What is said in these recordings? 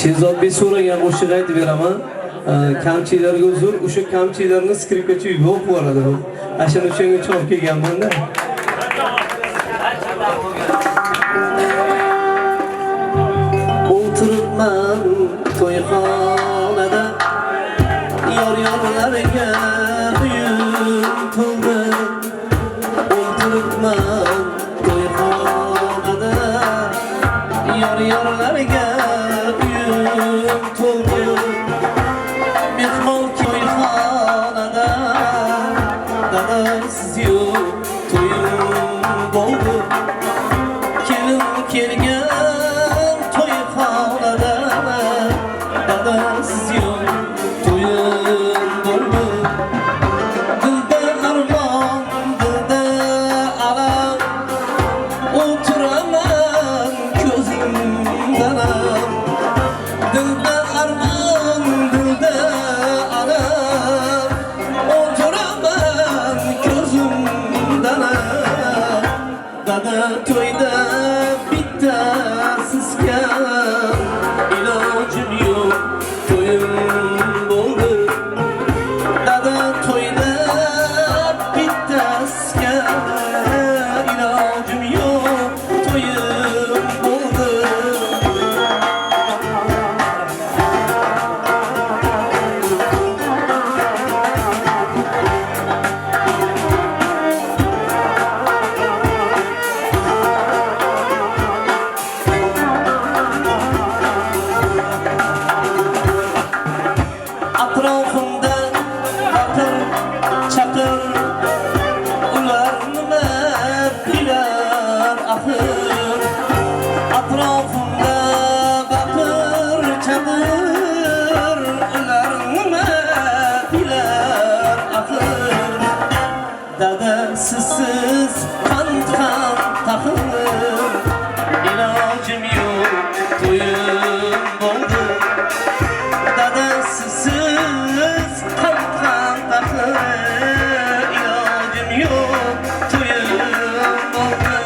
Sherzodbek so'ragan qo'shiq aytib beraman. Kamchilarga uzr, o'sha kamchilarni skripkachi uyga olib boradi bu. Ashana o'shanga cholib kelganman-da. O'tiribman to'yxonada, yor-yorlarga uyim to'ldi. O'tiribman to'yxonada, yor-yorlarga uyim to'ldi. Mehmon to'yxonada, dadasiz yo'q to'yim bo'ldi. Kelin kelgan to'yxonada, dadasiz yo'q to'yim bo'ldi. Dilda armon, dilda alam, o'tiraman ko'zimdan. Dilda armon, dilda alam, o'tiraman ko'zimdan. Dada to'yda bittasiz kam, ilojim yo'q to'yim bo'ldi. Dada to'yda bittasiz kam, ilojim yo'q to'yim bo'ldi. Atrofimda baqir chaqir, ular nima bilar axir. Atrofimda baqir chaqir, ular nima bilar axir. Dada sizsiz qand ham taqir, ilojim yo'q to'yim bo'ldi. Dada sizsiz qand ham taqir, ilojim yo'q to'yim bo'ldi.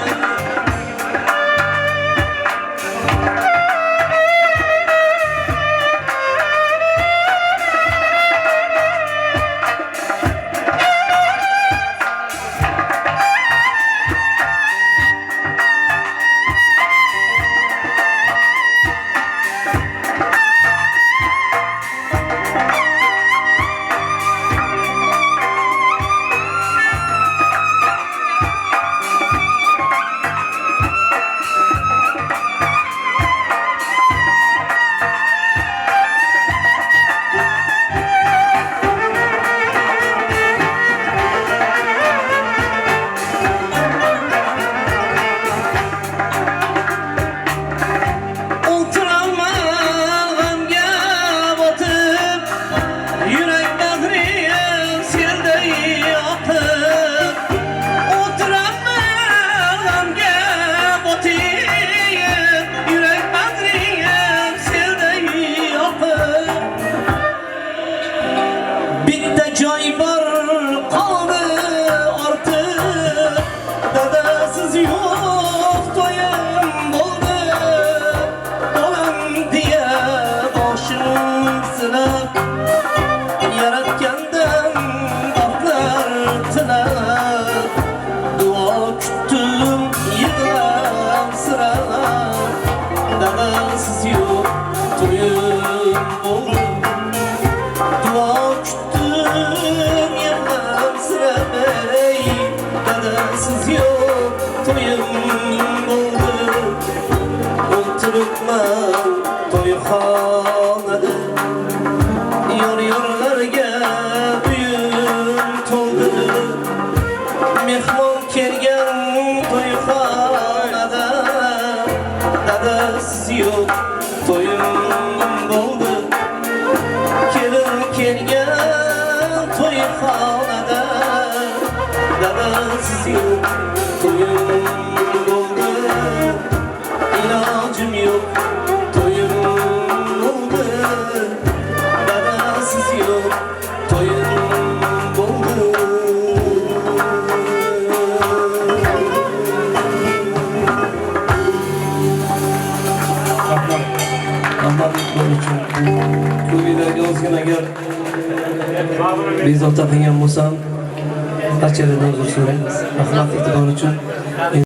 Bitta joy bor qoldi ortiq, dadasiz yo'q to'yim bo'ldi. Bolam deya boshim silab, yaratgandan baxtlar tilab, duo kutdim yig'lamsirab. Dadasiz yo'q to'yim bo'ldi. Duo kutdim yig'lamsirab, dadasiz yo'q to'yim bo'ldi. O'tiribman to'yxonada, yor-yorlarga uyim to'ldi. Mehmon kelgan to'yxonada, dadasiz yo'q to'yim bo'ldi. Kelin kelgan to'yxonada, dadasiz yo'q to'yim bo'ldi. Ilojim yo'q to'yim bo'ldi. Dadasiz yo'q to'yim bo'ldi. Rahmat. uchun. Bu videoga ozgina agar bezovta qilgan bo'lsam, barchalardan uzr so'raymiz. Rahmat e'tibor uchun.